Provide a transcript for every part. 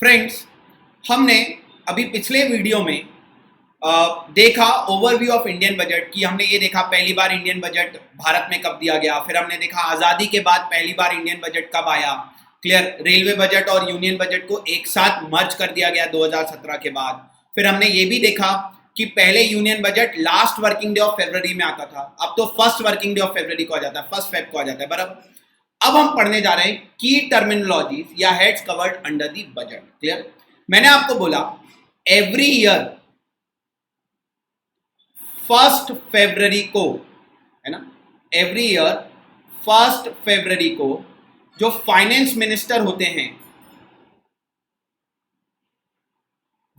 Friends, हमने अभी पिछले वीडियो में देखा ओवरव्यू ऑफ इंडियन बजट की। हमने ये देखा पहली बार इंडियन बजट भारत में कब दिया गया, फिर हमने देखा आज़ादी के बाद पहली बार इंडियन बजट कब आया। क्लियर, रेलवे बजट और यूनियन बजट को एक साथ मर्ज कर दिया गया 2017 के बाद। फिर हमने ये भी देखा कि पहले union budget last working day of February में आता था, अब तो first working day of February को आ जाता है, फर्स्ट फेब को आ जाता है। बराबर, अब हम पढ़ने जा रहे हैं की टर्मिनोलॉजीज या heads covered under the budget. Clear, मैंने आपको बोला एवरी ईयर फर्स्ट फरवरी को, है ना, एवरी ईयर फर्स्ट फरवरी को जो फाइनेंस मिनिस्टर होते हैं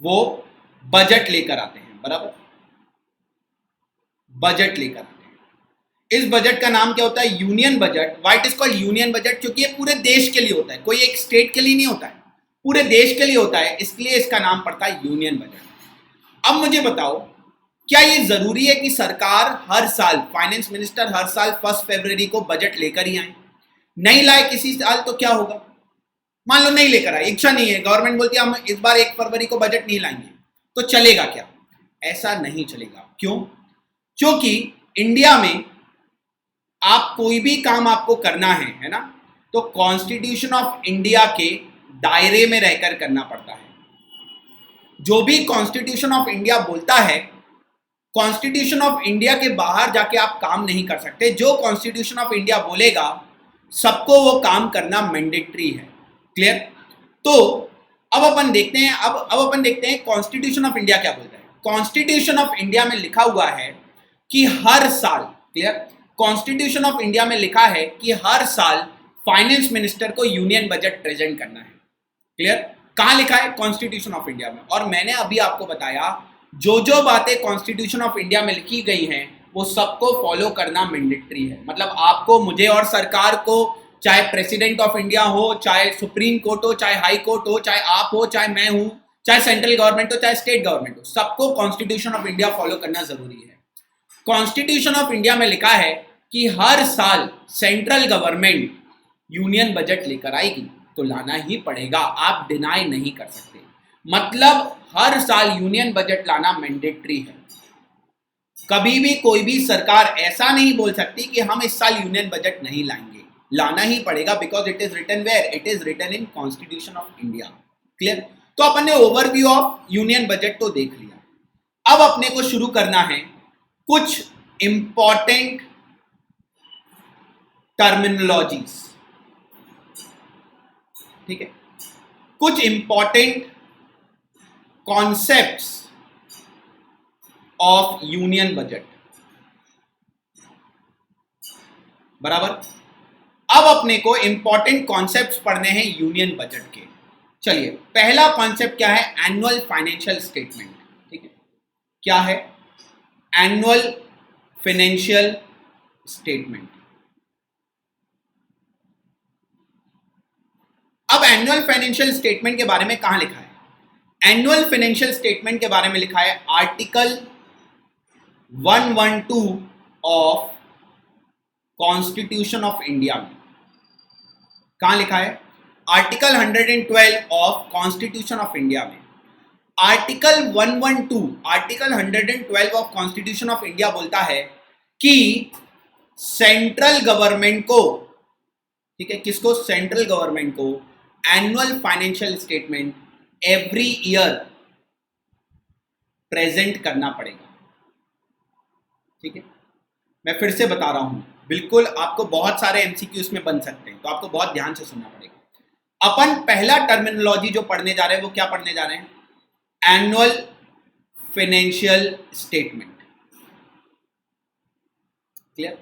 वो बजट लेकर आते हैं। बराबर, बजट लेकर आते हैं। इस बजट का नाम क्या होता है? Union budget. Why it is called union budget? क्योंकि ये पूरे देश के लिए होता है, कोई एक स्टेट के लिए नहीं होता है, पूरे देश के लिए होता है, इसलिए इसका नाम पड़ता है यूनियन बजट। अब मुझे बताओ, क्या ये जरूरी है कि सरकार हर साल, फाइनेंस मिनिस्टर हर साल फर्स्ट फरवरी को बजट लेकर ही आए? नहीं लाए किसी साल तो क्या होगा? मान लो नहीं लेकर आए, इच्छा नहीं है, गवर्नमेंट बोलती है हम इस बार 1 फरवरी को बजट नहीं लाएंगे, तो चलेगा क्या? ऐसा नहीं चलेगा। क्यों? क्योंकि इंडिया में आप कोई भी काम आपको करना है ना, तो कॉन्स्टिट्यूशन ऑफ इंडिया के दायरे में रहकर करना पड़ता है। जो भी कॉन्स्टिट्यूशन ऑफ इंडिया बोलता है, कॉन्स्टिट्यूशन ऑफ इंडिया के बाहर जाके आप काम नहीं कर सकते। जो कॉन्स्टिट्यूशन ऑफ इंडिया बोलेगा सबको वो काम करना मैंडेटरी है। क्लियर? तो अब अपन देखते हैं, अब अपन देखते हैं कॉन्स्टिट्यूशन ऑफ इंडिया क्या बोलता है। कॉन्स्टिट्यूशन ऑफ इंडिया में लिखा हुआ है कि हर साल, क्लियर, कॉन्स्टिट्यूशन ऑफ इंडिया में लिखा है कि हर साल फाइनेंस मिनिस्टर को यूनियन बजट प्रेजेंट करना है। क्लियर? कहां लिखा है? कॉन्स्टिट्यूशन ऑफ इंडिया में। और मैंने अभी आपको बताया जो जो बातें कॉन्स्टिट्यूशन ऑफ इंडिया में लिखी गई हैं वो सबको फॉलो करना मैंडेटरी है। मतलब आपको, मुझे और सरकार को, चाहे प्रेसिडेंट ऑफ इंडिया हो, चाहे सुप्रीम कोर्ट हो, चाहे हाई कोर्ट हो, चाहे आप हो, चाहे मैं हूं, चाहे सेंट्रल गवर्नमेंट हो, चाहे स्टेट गवर्नमेंट हो, सबको कॉन्स्टिट्यूशन ऑफ इंडिया फॉलो करना जरूरी है। कॉन्स्टिट्यूशन ऑफ इंडिया में लिखा है कि हर साल सेंट्रल गवर्नमेंट यूनियन बजट लेकर आएगी, तो लाना ही पड़ेगा, आप डिनाई नहीं कर सकते। मतलब हर साल यूनियन बजट लाना मैंडेटरी है। कभी भी कोई भी सरकार ऐसा नहीं बोल सकती कि हम इस साल यूनियन बजट नहीं लाएंगे, लाना ही पड़ेगा, because it is written where? It is written in constitution of India. Clear? तो अपन ने ओवरव्यू ऑफ यूनियन बजट तो देख लिया। अब अपने को शुरू करना है कुछ इंपॉर्टेंट टर्मिनोलॉजीज। ठीक है, कुछ important concepts of union budget. बराबर, अब अपने को इंपॉर्टेंट कॉन्सेप्ट्स पढ़ने हैं यूनियन बजट के। चलिए, पहला कॉन्सेप्ट क्या है? Annual financial statement. ठीक है, क्या है? Annual financial statement. अब एनुअल फाइनेंशियल स्टेटमेंट के बारे में कहां लिखा है? एनुअल फाइनेंशियल स्टेटमेंट के बारे में लिखा है article 112 of constitution of India में। कहां लिखा है? Article 112 of constitution of India में। Article 112 of constitution of India बोलता है कि सेंट्रल गवर्नमेंट को, ठीक है, किसको? सेंट्रल गवर्नमेंट को annual financial statement every year present करना पड़ेगा। ठीक है, मैं फिर से बता रहा हूं, बिल्कुल आपको बहुत सारे एमसीक्यू इसमें बन सकते हैं, तो आपको बहुत ध्यान से सुनना पड़ेगा। अपन पहला टर्मिनोलॉजी जो पढ़ने जा रहे हैं वो क्या पढ़ने जा रहे हैं? Annual financial statement. Clear?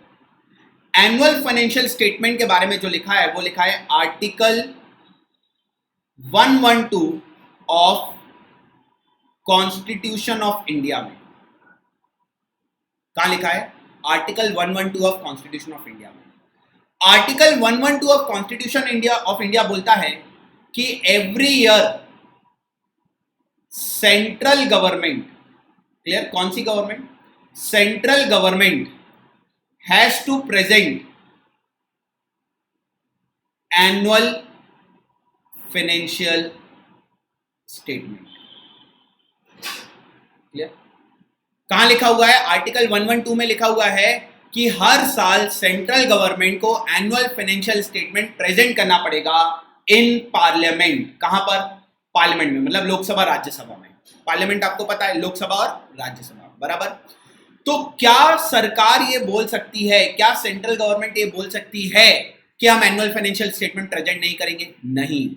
Annual financial statement के बारे में जो लिखा है वो लिखा है article 112 of constitution of India में। कहां लिखा है? Article 112 of constitution of India में। Article 112 of constitution of India बोलता है कि every year central government, clear, कौन सी government? Central government has to present annual financial statement. Clear? कहां लिखा हुआ है? आर्टिकल 112 में लिखा हुआ है कि हर साल सेंट्रल गवर्नमेंट को एनुअल फाइनेंशियल स्टेटमेंट प्रेजेंट करना पड़ेगा इन पार्लियामेंट। कहां पर? पार्लियामेंट में, मतलब लोकसभा राज्यसभा में। पार्लियामेंट आपको पता है, लोकसभा और राज्यसभा, बराबर। तो क्या सरकार ये बोल सकती है, क्या सेंट्रल गवर्नमेंट ये बोल सकती है कि हम एनुअल फाइनेंशियल स्टेटमेंट प्रेजेंट नहीं करेंगे? नहीं।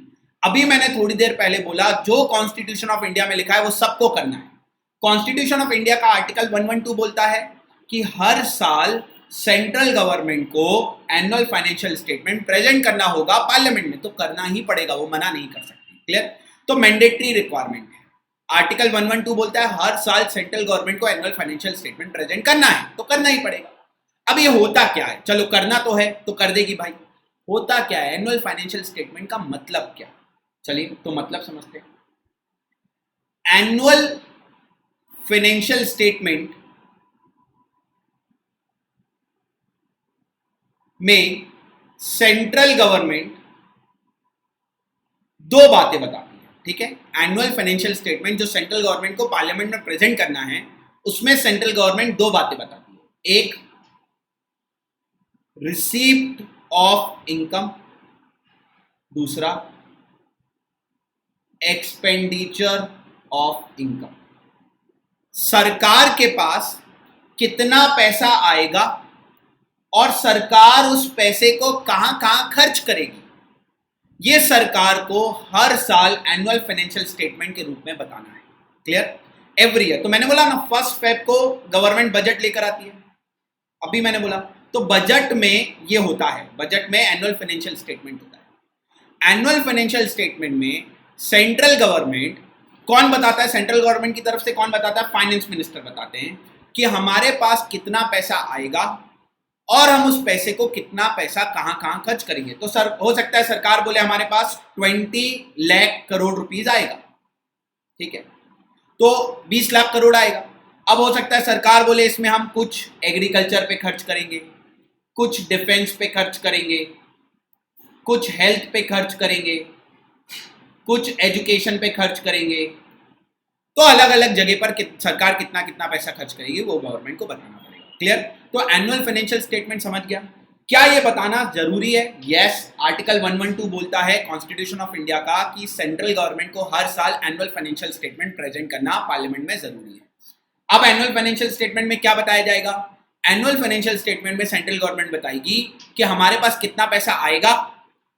अभी मैंने थोड़ी देर पहले बोला जो कॉन्स्टिट्यूशन ऑफ इंडिया में लिखा है वो सबको करना है। कॉन्स्टिट्यूशन ऑफ इंडिया का आर्टिकल 112 बोलता है कि हर साल सेंट्रल गवर्नमेंट को एनुअल फाइनेंशियल स्टेटमेंट प्रेजेंट करना होगा पार्लियामेंट में, तो करना ही पड़ेगा, वो मना नहीं कर सकती। क्लियर? तो मैंडेटरी रिक्वायरमेंट है। आर्टिकल 112 बोलता है हर साल सेंट्रल गवर्नमेंट को एनुअल फाइनेंशियल स्टेटमेंट प्रेजेंट करना है, तो करना ही पड़ेगा। अब ये होता क्या है? चलो करना तो है तो कर देगी भाई। होता क्या है? एनुअल फाइनेंशियल स्टेटमेंट का मतलब क्या? चलिए तो मतलब समझते हैं। एनुअल फाइनेंशियल स्टेटमेंट में सेंट्रल गवर्नमेंट दो बातें बताती है। ठीक है? एनुअल फाइनेंशियल स्टेटमेंट जो सेंट्रल गवर्नमेंट को पार्लियामेंट में प्रेजेंट करना है, उसमें सेंट्रल गवर्नमेंट दो बातें बताती है। एक, रिसीप्ट ऑफ इनकम, दूसरा एक्सपेंडिचर ऑफ इनकम। सरकार के पास कितना पैसा आएगा और सरकार उस पैसे को कहां कहां खर्च करेगी, ये सरकार को हर साल एनुअल फाइनेंशियल स्टेटमेंट के रूप में बताना है। क्लियर? Every year. तो मैंने बोला ना, 1 फेब को गवर्नमेंट बजट लेकर आती है। अभी मैंने बोला तो बजट में ये होता है, बजट में एनुअल फाइनेंशियल स्टेटमेंट होता है। एनुअल फाइनेंशियल स्टेटमेंट में सेंट्रल गवर्नमेंट कौन बताता है? सेंट्रल गवर्नमेंट की तरफ से कौन बताता है? फाइनेंस मिनिस्टर बताते हैं कि हमारे पास कितना पैसा आएगा और हम उस पैसे को कितना पैसा कहां कहां खर्च करेंगे। तो सर हो सकता है सरकार बोले हमारे पास 20 लाख करोड़ रुपीस आएगा, ठीक है, तो 20 लाख करोड़ आएगा। अब हो सकता है सरकार बोले इसमें हम कुछ एग्रीकल्चर पे खर्च करेंगे, कुछ डिफेंस पे खर्च करेंगे, कुछ हेल्थ पे खर्च करेंगे, कुछ एजुकेशन पे खर्च करेंगे। तो अलग अलग जगह पर सरकार कितना कितना पैसा खर्च करेगी वो गवर्नमेंट को बताना पड़ेगा। क्लियर? तो एनुअल फाइनेंशियल स्टेटमेंट समझ गया? क्या ये बताना जरूरी है? यस। आर्टिकल 112 बोलता है कॉन्स्टिट्यूशन ऑफ इंडिया का कि सेंट्रल गवर्नमेंट को हर साल एनुअल फाइनेंशियल स्टेटमेंट प्रेजेंट करना पार्लियामेंट में जरूरी है। अब एनुअल फाइनेंशियल स्टेटमेंट में क्या बताया जाएगा? एनुअल फाइनेंशियल स्टेटमेंट में सेंट्रल गवर्नमेंट बताएगी कि हमारे पास कितना पैसा आएगा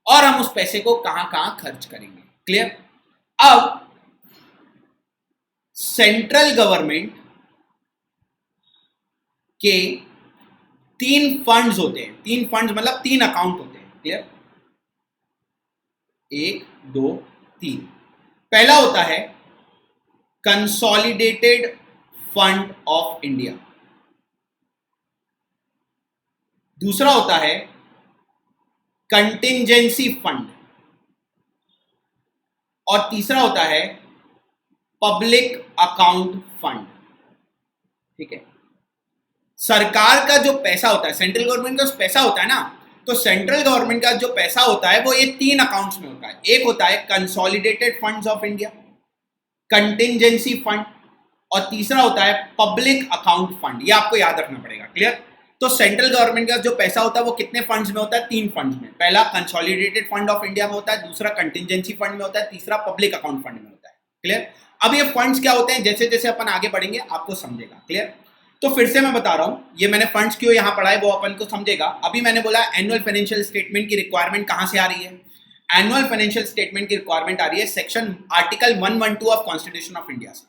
और हम उस पैसे को कहां कहां खर्च करेंगे। क्लियर? अब सेंट्रल गवर्नमेंट के 3 फंड्स होते हैं। 3 फंड्स मतलब 3 अकाउंट होते हैं। क्लियर? 1 2 3। पहला होता है कंसोलिडेटेड फंड ऑफ इंडिया, दूसरा होता है कंटिंजेंसी फंड और तीसरा होता है पब्लिक अकाउंट फंड। ठीक है? सरकार का जो पैसा होता है, सेंट्रल गवर्नमेंट का पैसा होता है ना, तो सेंट्रल गवर्नमेंट का जो पैसा होता है वो ये 3 अकाउंट्स में होता है। एक होता है consolidated funds of India, contingency fund और तीसरा होता है पब्लिक अकाउंट फंड। ये आपको याद रखना पड़ेगा। क्लियर? तो सेंट्रल गवर्नमेंट का जो पैसा होता है वो कितने फंड्स में होता है? 3 फंड्स में। पहला कंसोलिडेटेड फंड ऑफ इंडिया में होता है, दूसरा कंटिंजेंसी फंड में होता है, तीसरा पब्लिक अकाउंट फंड में होता है। क्लियर? अब ये फंड्स क्या होते हैं, जैसे जैसे अपन आगे बढ़ेंगे आपको समझेगा। क्लियर? तो फिर से मैं बता रहा हूं, ये मैंने फंड्स क्यों यहां पढ़ा है वो अपन को समझेगा। अभी मैंने बोला एनुअल फाइनेंशियल स्टेटमेंट की रिक्वायरमेंट कहां से आ रही है? एनुअल फाइनेंशियल स्टेटमेंट की रिक्वायरमेंट आ रही है section article 112 of constitution of India से।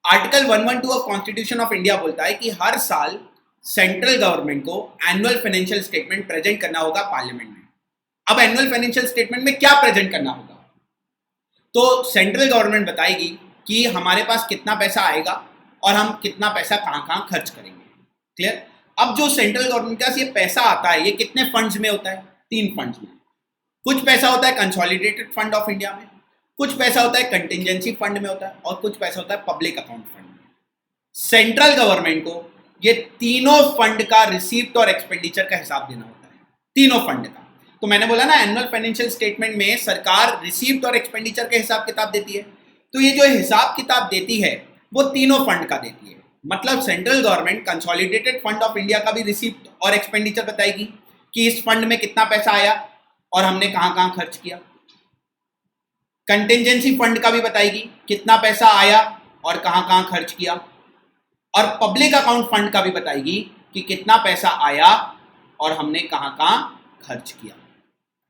Article 112 of constitution of India बोलता है कि हर साल सेंट्रल गवर्नमेंट को एनुअल फाइनेंशियल स्टेटमेंट प्रेजेंट करना होगा पार्लियामेंट में। अब एनुअल फाइनेंशियल स्टेटमेंट में क्या प्रेजेंट करना होगा? तो सेंट्रल गवर्नमेंट बताएगी कि हमारे पास कितना पैसा आएगा और हम कितना पैसा कहां कहां खर्च करेंगे। क्लियर? अब जो सेंट्रल गवर्नमेंट का ये पैसा आता है ये कितने फंड्स में होता है? 3 फंड्स में। कुछ पैसा होता है कंसोलिडेटेड फंड ऑफ इंडिया में, कुछ पैसा होता है कंटिंजेंसी फंड में होता है और कुछ पैसा होता है पब्लिक अकाउंट फंड में। सेंट्रल गवर्नमेंट को ये तीनों फंड का रिसीप्ट और एक्सपेंडिचर का हिसाब देना होता है, तीनों फंड का। तो मैंने बोला ना एनुअल फाइनेंशियल स्टेटमेंट में सरकार रिसीप्ट और एक्सपेंडिचर के हिसाब किताब देती है। तो ये जो हिसाब किताब देती है वो तीनों फंड का देती है। मतलब central government consolidated fund of India का भी रिसीप्ट और एक्सपेंडिचर बताएगी कि इस फंड में कितना पैसा आया और हमने कहां कहां खर्च किया। कंटिजेंसी फंड का भी बताएगी कितना पैसा आया और कहां कहां खर्च किया। और पब्लिक अकाउंट फंड का भी बताएगी कि कितना पैसा आया और हमने कहां कहां खर्च किया।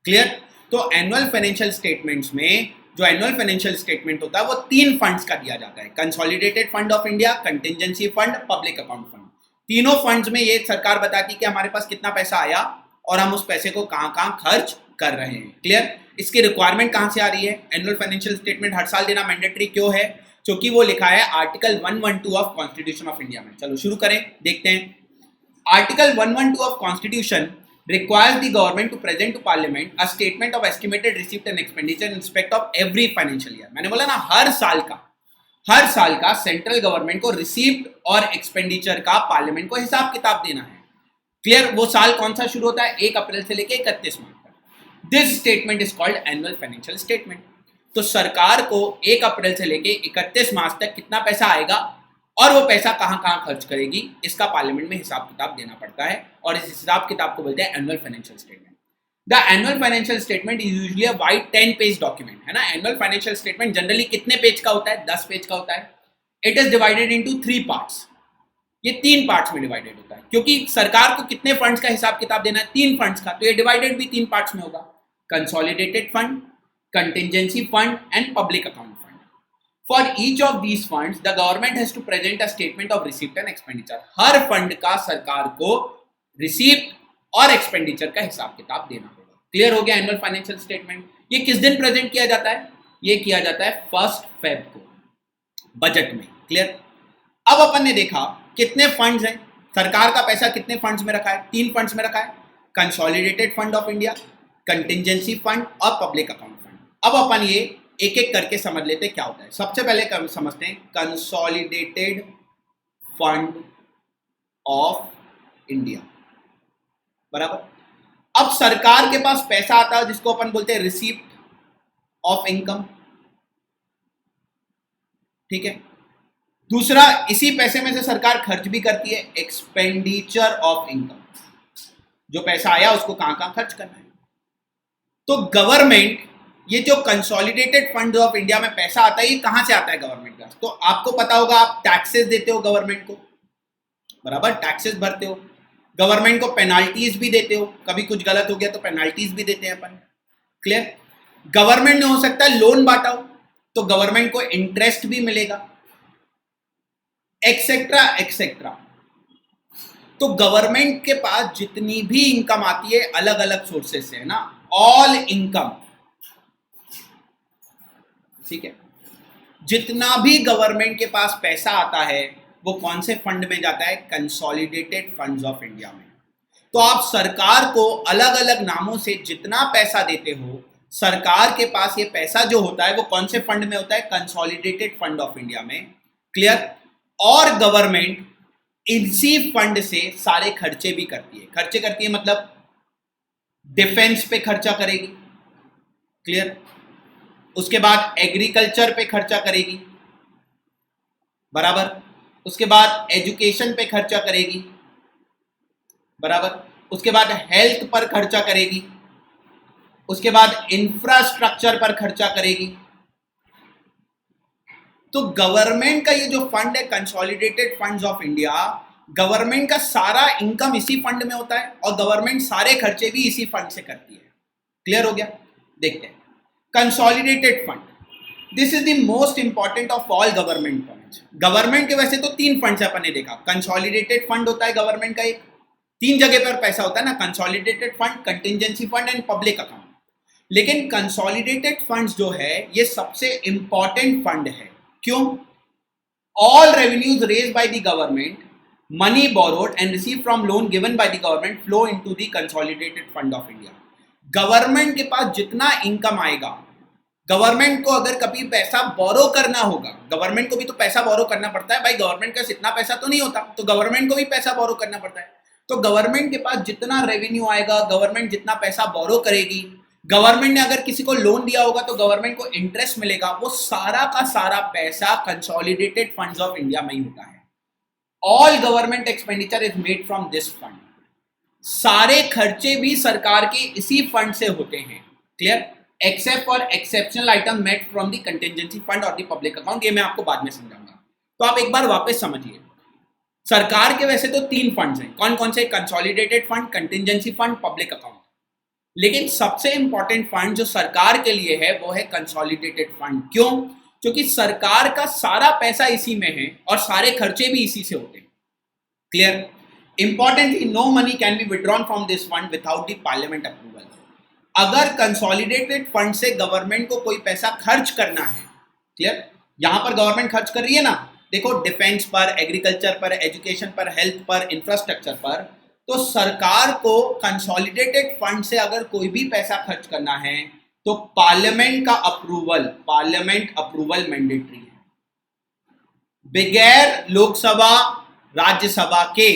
क्लियर? तो एनुअल फाइनेंशियल स्टेटमेंट्स में जो एनुअल फाइनेंशियल स्टेटमेंट होता है वो तीन फंड्स का दिया जाता है, consolidated fund of India, contingency fund, public account fund. तीनों फंड्स में ये सरकार बताती है कि हमारे पास कितना पैसा आया और हम उस पैसे को कहां कहां खर्च कर रहे हैं। क्लियर? इसकी रिक्वायरमेंट कहां से आ रही है? एनुअल फाइनेंशियल स्टेटमेंट हर साल देना मैंडेटरी क्यों है? क्योंकि वो लिखा है article 112 of constitution of India में। चलो शुरू करें, देखते हैं। Article 112 of constitution requires the government to present to parliament a statement of estimated receipt and expenditure in respect of every financial year। मैंने बोला ना हर साल का सेंट्रल गवर्नमेंट को रिसीप्ट और एक्सपेंडिचर का पार्लियामेंट को हिसाब किताब देना है। क्लियर? वो साल कौन सा शुरू होता है? 1 अप्रैल से लेकर 31 मार्च तक। This statement is called annual financial statement. तो सरकार को 1 अप्रैल से लेकर 31 मार्च तक कितना पैसा आएगा और वो पैसा कहां कहां खर्च करेगी, इसका पार्लियामेंट में हिसाब किताब देना पड़ता है और इस हिसाब किताब को बोलते हैं annual financial statement. The annual financial statement is usually a wide 10 page document, है ना। एनुअल फाइनेंशियल स्टेटमेंट जनरली कितने पेज का होता है? 10 पेज का होता है। It is divided into 3 parts. ये 3 पार्ट्स में डिवाइडेड होता है क्योंकि सरकार को कितने फंड्स का हिसाब किताब देना है? 3 फंड्स का, तो ये डिवाइडेड भी 3 पार्ट्स में होगा, consolidated fund, contingency fund and public account. For each of these funds, the government has to present a statement of receipt and expenditure। Her fund का सरकार को रिसीप्ट और एक्सपेंडिचर का हिसाब किताब देना होगा। क्लियर हो गया? एनुअल फाइनेंशियल स्टेटमेंट ये किस दिन प्रेजेंट किया जाता है? ये किया जाता है 1 फेब को, बजट में। क्लियर? अब अपन ने देखा कितने फंड्स हैं, सरकार का पैसा कितने फंड्स में रखा है? 3 फंड्स में रखा है, consolidated fund of India, contingency fund और पब्लिक अकाउंट फंड। अब अपन ये एक एक करके समझ लेते क्या होता है। सबसे पहले समझते हैं कंसोलिडेटेड फंड ऑफ इंडिया, बराबर। अब सरकार के पास पैसा आता है जिसको अपन बोलते हैं रिसीप्ट ऑफ इनकम, ठीक है। दूसरा, इसी पैसे में से सरकार खर्च भी करती है, एक्सपेंडिचर ऑफ इनकम। जो पैसा आया उसको कहां कहां खर्च करना है। तो गवर्नमेंट, ये जो कंसोलिडेटेड फंड ऑफ इंडिया में पैसा आता है ये कहां से आता है? गवर्नमेंट का। तो आपको पता होगा, आप टैक्सेस देते हो गवर्नमेंट को, बराबर, टैक्सेस भरते हो, गवर्नमेंट को पेनाल्टीज भी देते हो, कभी कुछ गलत हो गया तो पेनाल्टीज भी देते हैं अपन। क्लियर? गवर्नमेंट ने हो सकता है लोन बांटा हो तो गवर्नमेंट को इंटरेस्ट भी मिलेगा, एक्सेट्रा एक्सेट्रा। तो गवर्नमेंट के पास जितनी भी इनकम आती है अलग अलग सोर्सेस से, है ना, ऑल इनकम, ठीक है। जितना भी गवर्नमेंट के पास पैसा आता है वो कौन से फंड में जाता है? कंसोलिडेटेड फंड्स ऑफ इंडिया में। तो आप सरकार को अलग अलग नामों से जितना पैसा देते हो, सरकार के पास ये पैसा जो होता है वो कौन से फंड में होता है? कंसोलिडेटेड फंड ऑफ इंडिया में। क्लियर? और गवर्नमेंट इसी फंड से सारे खर्चे भी करती है। खर्चे करती है मतलब डिफेंस पे खर्चा करेगी, क्लियर, उसके बाद एग्रीकल्चर पे खर्चा करेगी, बराबर, उसके बाद एजुकेशन पे खर्चा करेगी, बराबर, उसके बाद हेल्थ पर खर्चा करेगी, उसके बाद इंफ्रास्ट्रक्चर पर खर्चा करेगी। तो गवर्नमेंट का ये जो फंड है consolidated funds of India, government का सारा इनकम इसी फंड में होता है और गवर्नमेंट सारे खर्चे भी इसी फंड से करती है। क्लियर हो गया? देखते हैं consolidated fund, this is the most important of all government funds. Government के वैसे तो 3 फंड्स अपन ने देखा, कंसोलिडेटेड फंड होता है गवर्नमेंट का, एक 3 जगह पर पैसा होता है ना, consolidated fund, contingency fund and public account. लेकिन कंसोलिडेटेड फंड्स जो है ये सबसे इंपॉर्टेंट फंड है। क्यों? All revenues raised by the government, money borrowed and receive from loan given by the government flow into the consolidated fund of India. Government के पास जितना income आएगा, गवर्नमेंट को अगर कभी पैसा बोरो करना होगा, गवर्नमेंट को भी तो पैसा बोरो करना पड़ता है भाई, गवर्नमेंट का इतना पैसा तो नहीं होता, तो गवर्नमेंट को भी पैसा बोरो करना पड़ता है। तो गवर्नमेंट के पास जितना रेवेन्यू आएगा, गवर्नमेंट जितना पैसा बोरो करेगी, गवर्नमेंट ने अगर किसी को लोन दिया होगा तो गवर्नमेंट को इंटरेस्ट मिलेगा, वो सारा का सारा पैसा कंसोलिडेटेड फंड्स ऑफ इंडिया में ही होता है। All government expenditure is made from this fund. सारे खर्चे भी सरकार के इसी फंड से होते हैं। Clear? Except for exceptional item made from the contingency fund और द पब्लिक अकाउंट, ये मैं आपको बाद में समझाऊंगा। तो आप एक बार वापस समझिए, सरकार के वैसे तो 3 फंड्स हैं। कौन कौन से? Consolidated fund, contingency fund, public account. लेकिन सबसे इंपॉर्टेंट फंड जो सरकार के लिए है वो है कंसोलिडेटेड फंड। क्यों? क्योंकि सरकार का सारा पैसा इसी में है और सारे खर्चे भी इसी से होते हैं। Clear? Importantly, no money can be withdrawn from this fund without the parliament approval. अगर कंसोलिडेटेड फंड से गवर्नमेंट को कोई पैसा खर्च करना है, क्लियर, यहां पर गवर्नमेंट खर्च कर रही है ना, देखो डिफेंस पर, एग्रीकल्चर पर, एजुकेशन पर, हेल्थ पर, इंफ्रास्ट्रक्चर पर, तो सरकार को कंसोलिडेटेड फंड से अगर कोई भी पैसा खर्च करना है तो पार्लियामेंट अप्रूवल मैंडेटरी है। बगैर लोकसभा राज्यसभा के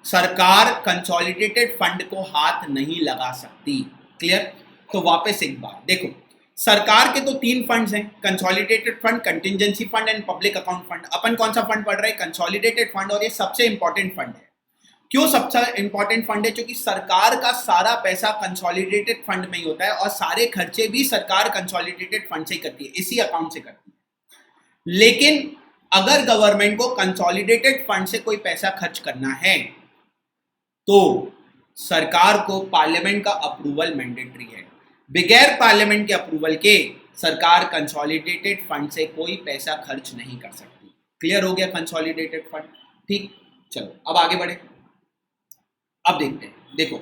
सरकार कंसोलिडेटेड फंड को हाथ नहीं लगा सकती। क्लियर? तो वापस एक बार देखो, सरकार के तो 3 फंड्स हैं, consolidated fund, contingency fund and public account fund. अपन कौन सा फंड पढ़ रहे हैं? Consolidated fund. और ये सबसे इंपॉर्टेंट फंड है। क्यों सबसे इंपॉर्टेंट फंड है? क्योंकि सरकार का सारा पैसा कंसोलिडेटेड फंड में ही होता है और सारे खर्चे भी सरकार कंसोलिडेटेड फंड से ही करती है, इसी अकाउंट से करती है। लेकिन अगर गवर्नमेंट को कंसोलिडेटेड फंड से कोई पैसा खर्च करना है तो सरकार को पार्लियामेंट का अप्रूवल मैंडेटरी है। बगैर पार्लियामेंट के अप्रूवल के सरकार कंसोलिडेटेड फंड से कोई पैसा खर्च नहीं कर सकती। क्लियर हो गया कंसोलिडेटेड फंड? ठीक, चलो अब आगे बढ़े। अब देखते हैं, देखो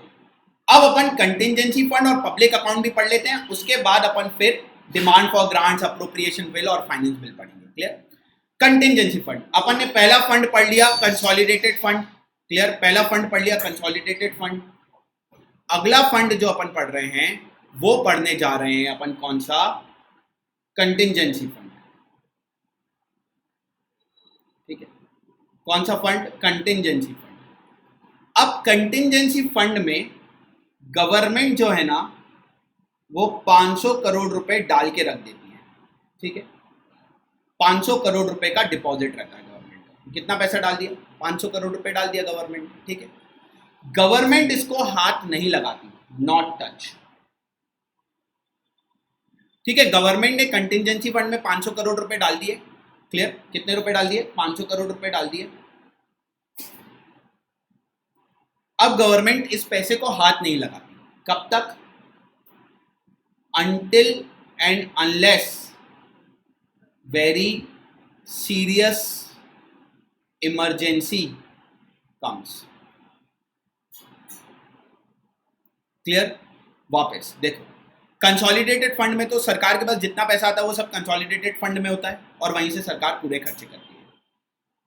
अब अपन कंटिजेंसी फंड और पब्लिक अकाउंट भी पढ़ लेते हैं, उसके बाद अपन फिर demand for grants, appropriation bill और फाइनेंस बिल पढ़ेंगे। क्लियर? कंटिजेंसी फंड, अपन ने पहला फंड पढ़ लिया कंसोलिडेटेड फंड। क्लियर? पहला फंड पढ़ लिया कंसोलिडेटेड फंड। अगला फंड जो अपन पढ़ रहे हैं वो पढ़ने जा रहे हैं अपन कौन सा? Contingency fund. ठीक है, कौन सा फंड? Contingency fund. अब कंटिजेंसी फंड में गवर्नमेंट जो है ना वो 500 करोड़ रुपए डाल के रख देती है। ठीक है, 500 करोड़ रुपए का डिपॉजिट रहता है गवर्नमेंट का। कितना पैसा डाल दिया? 500 करोड़ रुपए डाल दिया गवर्नमेंट ने। ठीक है, गवर्नमेंट इसको हाथ नहीं लगाती, नॉट टच। ठीक है, गवर्नमेंट ने कंटिजेंसी फंड में 500 करोड़ रुपए डाल दिए। क्लियर? कितने रुपए डाल दिए? 500 करोड़ रुपए डाल दिए। अब गवर्नमेंट इस पैसे को हाथ नहीं लगाती। कब तक? Until and unless very serious emergency comes. Clear? वापस देखो, कंसोलिडेटेड फंड में तो सरकार के पास जितना पैसा आता है वो सब कंसोलिडेटेड फंड में होता है और वहीं से सरकार पूरे खर्चे करती है।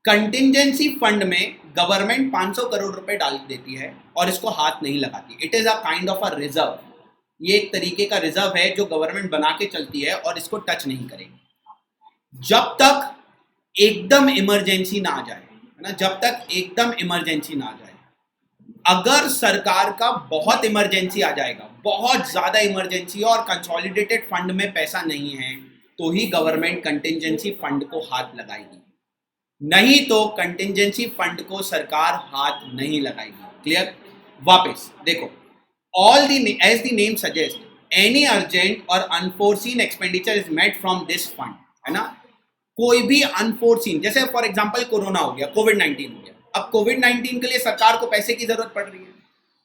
कंटिजेंसी फंड में गवर्नमेंट 500 करोड़ रुपए डाल देती है और इसको हाथ नहीं लगाती। It is a kind of a reserve. ये एक तरीके का रिजर्व है जो गवर्नमेंट बना के चलती है और इसको टच नहीं करेगी जब तक एकदम इमरजेंसी ना आ जाए, है ना, जब तक एकदम इमरजेंसी ना आ जाए। अगर सरकार का बहुत इमरजेंसी आ जाएगा, बहुत ज्यादा इमरजेंसी और कंसोलिडेटेड फंड में पैसा नहीं है, तो ही गवर्नमेंट कंटिजेंसी फंड को हाथ लगाएगी, नहीं तो कंटिजेंसी फंड को सरकार हाथ नहीं लगाएगी। क्लियर? वापस देखो, all the as the name suggest any urgent और unforeseen expenditure is made from this fund, है ना। कोई भी अनफोर्सीन, जैसे फॉर एग्जांपल कोरोना हो गया, कोविड-19 हो गया, अब कोविड-19 के लिए सरकार को पैसे की जरूरत पड़ रही है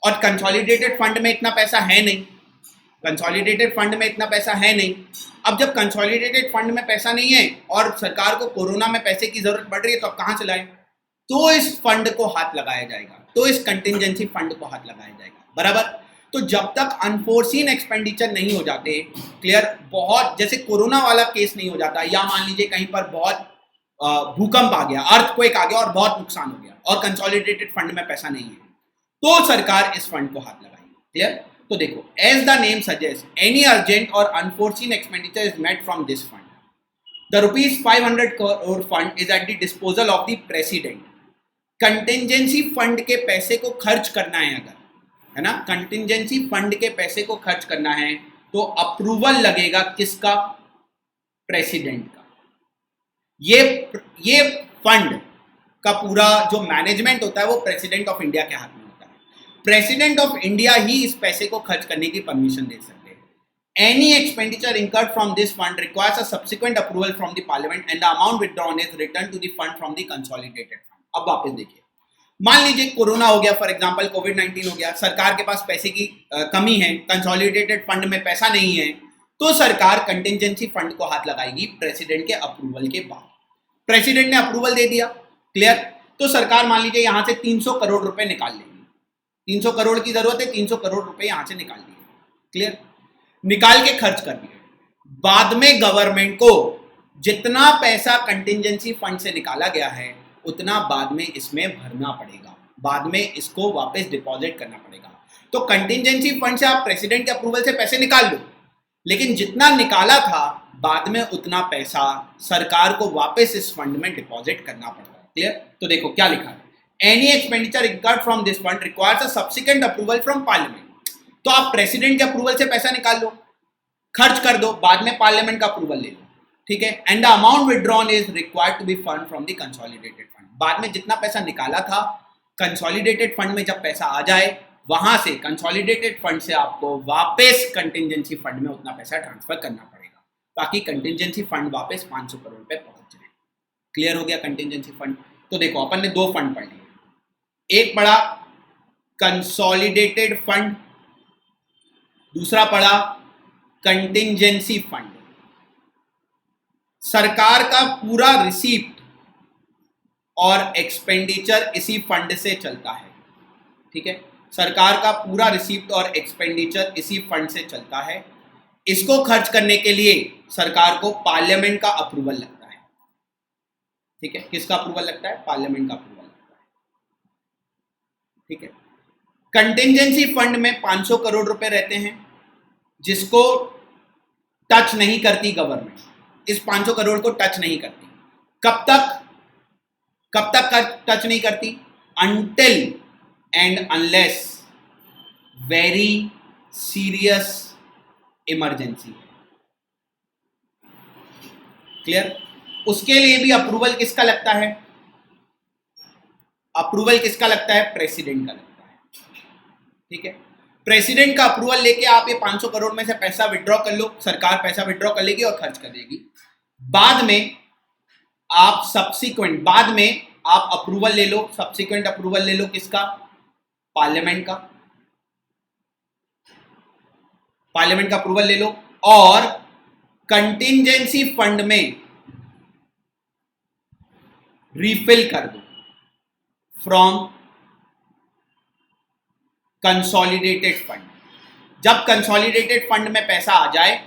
और कंसोलिडेटेड फंड में इतना पैसा है नहीं, कंसोलिडेटेड फंड में इतना पैसा है नहीं। अब जब कंसोलिडेटेड फंड में पैसा नहीं है और सरकार को कोरोना में पैसे की जरूरत पड़ रही है तो अब कहां से लाए? तो इस फंड को हाथ लगाया जाएगा, तो इस कंटिजेंसी फंड को हाथ लगाया जाएगा। बराबर? तो जब तक अनफोर्सीन एक्सपेंडिचर नहीं हो जाते, क्लियर, बहुत जैसे कोरोना वाला केस नहीं हो जाता, या मान लीजिए कहीं पर बहुत भूकंप आ गया, अर्थक्वेक आ गया और बहुत नुकसान हो गया और कंसोलिडेटेड फंड में पैसा नहीं है, तो सरकार इस फंड को हाथ लगाएगी। क्लियर? तो देखो, as the name suggest any urgent और unforeseen expenditure is made from this fund. The ₹500 crore fund is at the disposal of the president. Contingency fund के पैसे को खर्च करना है अगर, है ना। कंटिजेंसी फंड के पैसे को खर्च करना है तो अप्रूवल लगेगा किसका? प्रेसिडेंट का। ये फंड का पूरा जो मैनेजमेंट होता है वो प्रेसिडेंट ऑफ इंडिया के हाथ में होता है। प्रेसिडेंट ऑफ इंडिया ही इस पैसे को खर्च करने की परमिशन दे सकते हैं। Any expenditure incurred from this fund requires a subsequent approval from the parliament and the amount withdrawn is return to the fund from the consolidated fund. अब वापस देखिए, मान लीजिए कोरोना हो गया, फॉर एग्जांपल कोविड-19 हो गया, सरकार के पास पैसे की कमी है, कंसोलिडेटेड फंड में पैसा नहीं है, तो सरकार कंटिजेंसी फंड को हाथ लगाएगी प्रेसिडेंट के अप्रूवल के बाद। प्रेसिडेंट ने अप्रूवल दे दिया, क्लियर, तो सरकार मान लीजिए यहां से 300 करोड़ रुपए निकाल लेगी। 300 करोड़ की जरूरत है, 300 करोड़ रुपए यहां से निकाल दिए, क्लियर, निकाल के खर्च कर दिए। बाद में गवर्नमेंट को जितना पैसा कंटिजेंसी फंड से निकाला गया है उतना बाद में इसमें भरना पड़ेगा, बाद में इसको वापस डिपॉजिट करना पड़ेगा। तो कंटिजेंसी फंड से आप प्रेसिडेंट के अप्रूवल से पैसे निकाल लो, लेकिन जितना निकाला था बाद में उतना पैसा सरकार को वापस इस फंड में डिपॉजिट करना पड़ता है, क्लियर। तो देखो क्या लिखा है, any expenditure incurred from this fund requires a subsequent approval from parliament. तो आप प्रेसिडेंट के अप्रूवल से पैसा निकाल लो, खर्च कर दो, बाद में पार्लियामेंट का अप्रूवल ले लो, ठीक है। And the amount withdrawn is required to be fund from the consolidated fund. बाद में जितना पैसा निकाला था कंसोलिडेटेड फंड में जब पैसा आ जाए, वहां से कंसोलिडेटेड फंड से आपको वापस कंटिजेंसी फंड में उतना पैसा ट्रांसफर करना पड़ेगा, ताकि कंटिजेंसी फंड वापस 500 करोड़ पे पहुंच जाए। क्लियर हो गया कंटिजेंसी फंड। तो देखो अपन ने दो फंड पढ़ लिए, एक पढ़ा कंसोलिडेटेड फंड, दूसरा पढ़ा कंटिजेंसी फंड। सरकार का पूरा रिसीप्ट और एक्सपेंडिचर इसी फंड से चलता है, ठीक है। सरकार का पूरा रिसीप्ट और एक्सपेंडिचर इसी फंड से चलता है। इसको खर्च करने के लिए सरकार को पार्लियामेंट का अप्रूवल लगता है, ठीक है। किसका अप्रूवल लगता है? पार्लियामेंट का अप्रूवल लगता है, ठीक है। कंटिजेंसी फंड में 500 करोड़ रुपए रहते हैं जिसको टच नहीं करती गवर्नमेंट, इस 500 करोड़ को टच नहीं करती। कब तक टच नहीं करती? Until and unless very serious emergency, clear. उसके लिए भी अप्रूवल किसका लगता है? अप्रूवल किसका लगता है? प्रेसिडेंट का लगता है, ठीक है। प्रेसिडेंट का अप्रूवल लेके आप ये 500 करोड़ में से पैसा विड्रॉ कर लो, सरकार पैसा विड्रॉ कर लेगी और खर्च कर देगी। बाद में आप अप्रूवल ले लो, सब्सिक्वेंट अप्रूवल ले लो, किसका? पार्लियामेंट का। पार्लियामेंट का अप्रूवल ले लो और कंटिजेंसी फंड में रिफिल कर दो फ्रॉम कंसोलिडेटेड फंड। जब कंसोलिडेटेड फंड में पैसा आ जाए,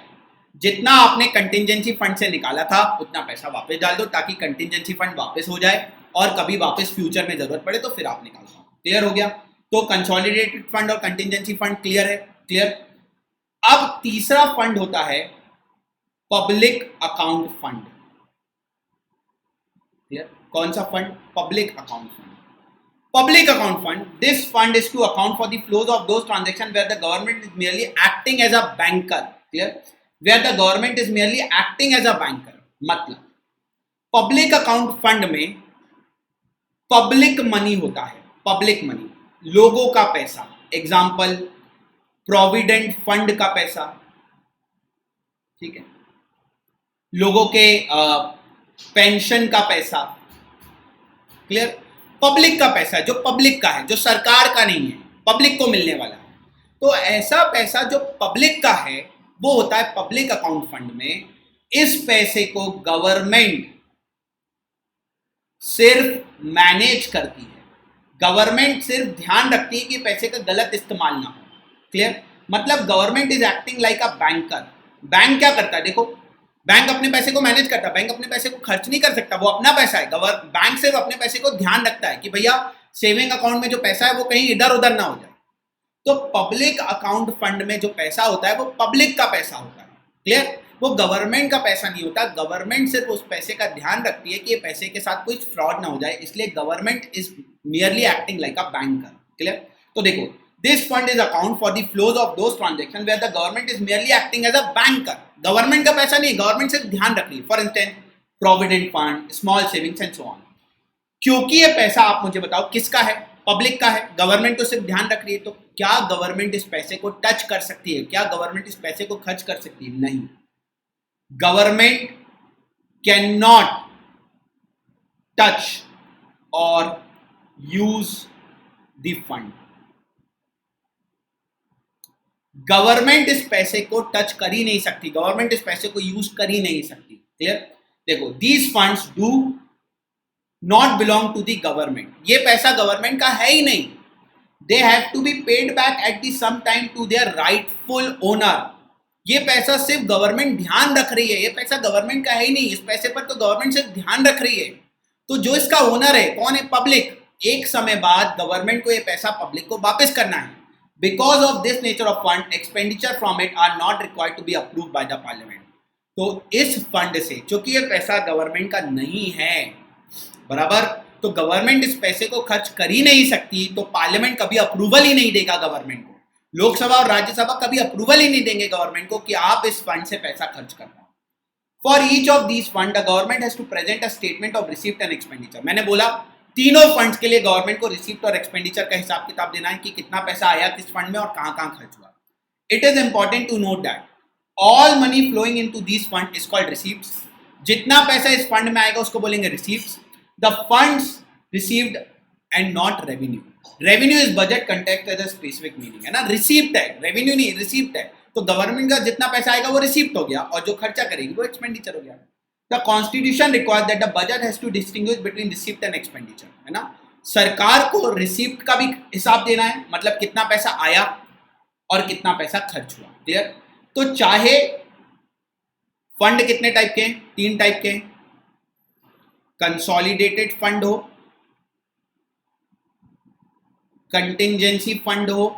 जितना आपने कंटिजेंसी फंड से निकाला था उतना पैसा वापस डाल दो, ताकि कंटिजेंसी फंड वापस हो जाए और कभी वापस फ्यूचर में जरूरत पड़े तो फिर आप निकाल पाओ। क्लियर हो गया? तो कंसोलिडेटेड फंड और कंटिजेंसी फंड क्लियर है, क्लियर। अब तीसरा फंड होता है पब्लिक अकाउंट फंड, क्लियर। कौन सा fund? Public account fund. Public account fund. This fund is to account for the flows of those transactions where the government is merely acting as a banker. Clear? Where the government is merely acting as a banker. मतलब public account fund में public money होता है, public money, लोगों का पैसा। Example provident fund का पैसा, ठीक है, लोगों के पेंशन का पैसा, क्लियर। पब्लिक का पैसा, जो पब्लिक का है, जो सरकार का नहीं है, पब्लिक को मिलने वाला है। तो ऐसा पैसा जो पब्लिक का है वो होता है पब्लिक अकाउंट फंड में। इस पैसे को गवर्नमेंट सिर्फ मैनेज करती है, गवर्नमेंट सिर्फ ध्यान रखती है कि पैसे का गलत इस्तेमाल ना हो, क्लियर। मतलब government is acting like a banker. Bank क्या करता है? देखो, बैंक अपने पैसे को मैनेज करता है, बैंक अपने पैसे को खर्च नहीं कर सकता, वो अपना पैसा है। बैंक सिर्फ अपने पैसे को ध्यान रखता है कि भैया सेविंग अकाउंट में जो पैसा है वो कहीं इधर उधर ना हो जाए। तो पब्लिक अकाउंट फंड में जो पैसा होता है वो पब्लिक का पैसा होता है, क्लियर। वो गवर्नमेंट का पैसा नहीं होता। गवर्नमेंट सिर्फ उस पैसे का ध्यान रखती है कि ये पैसे के साथ कोई फ्रॉड ना हो जाए, इसलिए government is merely acting like a banker, clear. तो देखो, This fund is account for the flows of those transactions where the government is merely acting as a banker. Government का पैसा नहीं, गवर्नमेंट सिर्फ ध्यान रख रही है. For instance provident fund, small savings and so on. क्योंकि ये पैसा आप मुझे बताओ किसका है? पब्लिक का है. गवर्नमेंट तो सिर्फ ध्यान रख रही है. तो क्या गवर्नमेंट इस पैसे को टच कर सकती है? क्या गवर्नमेंट इस पैसे को खर्च कर सकती है? नहीं. गवर्नमेंट कैन नॉट टच और यूज द फंड. गवर्नमेंट इस पैसे को टच कर ही नहीं सकती, गवर्नमेंट इस पैसे को यूज कर ही नहीं सकती. क्लियर? देखो, these funds do not belong to the government. ये पैसा गवर्नमेंट का है ही नहीं. They have to be paid back at the same time to their rightful owner. ये पैसा सिर्फ गवर्नमेंट ध्यान रख रही है. ये पैसा गवर्नमेंट का है ही नहीं. इस पैसे पर तो गवर्नमेंट सिर्फ ध्यान रख रही है. तो जो इसका ओनर है कौन है? पब्लिक. एक समय बाद गवर्नमेंट को ये पैसा पब्लिक को वापस करना है. Because of this nature of fund, expenditure from it are not required to be approved by the parliament. तो इस फंड से, चूंकि ये पैसा गवर्नमेंट का नहीं है, बराबर, तो गवर्नमेंट इस पैसे को खर्च कर ही नहीं सकती. तो पार्लियामेंट कभी अप्रूवल ही नहीं देगा गवर्नमेंट को. लोकसभा और राज्यसभा कभी अप्रूवल ही नहीं देंगे गवर्नमेंट को कि आप इस फंड से पैसा खर्च करना. For each of these fund the government has to present a statement of receipt and expenditure. मैंने बोला तीनों फंड्स के लिए गवर्नमेंट को रिसीप्ट और एक्सपेंडिचर का हिसाब किताब देना है कि कितना पैसा आया किस फंड में और कहां कहां खर्च हुआ. It is important to note that all money flowing into this fund is called receipts. जितना पैसा इस फंड में आएगा उसको बोलेंगे receipts. The funds received and not revenue. Revenue is budget context as a specific meaning है ना. Receipt है, रेवेन्यू नहीं, रिसीप्ट है. तो गवर्नमेंट का जितना पैसा आएगा वो रिसीप्ट हो गया और जो खर्चा करेगी वो एक्सपेंडिचर हो गया. The Constitution requires that the budget has to distinguish between receipt and expenditure, है ना. सरकार को रिसीप्ट का भी हिसाब देना है, मतलब कितना पैसा आया और कितना पैसा खर्च हुआ. क्लियर? तो चाहे फंड कितने टाइप के हैं? 3 टाइप के हैं. कंसोलिडेटेड फंड हो, कंटिंजेंसी फंड हो,